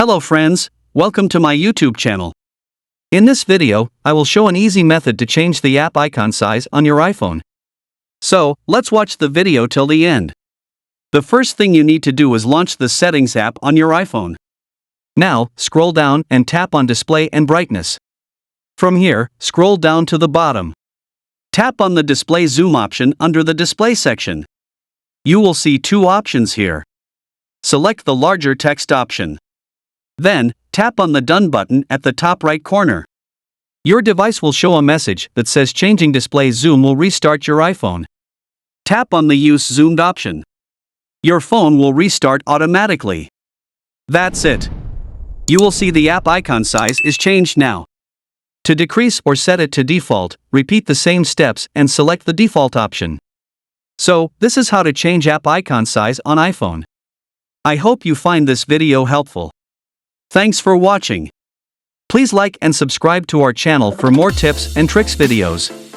Hello friends, welcome to my YouTube channel. In this video, I will show an easy method to change the app icon size on your iPhone. So, let's watch the video till the end. The first thing you need to do is launch the Settings app on your iPhone. Now, scroll down and tap on Display and Brightness. From here, scroll down to the bottom. Tap on the Display Zoom option under the Display section. You will see two options here. Select the larger text option. Then, tap on the Done button at the top right corner. Your device will show a message that says changing display zoom will restart your iPhone. Tap on the Use Zoomed option. Your phone will restart automatically. That's it. You will see the app icon size is changed now. To decrease or set it to default, repeat the same steps and select the default option. So, this is how to change app icon size on iPhone. I hope you find this video helpful. Thanks for watching. Please like and subscribe to our channel for more tips and tricks videos.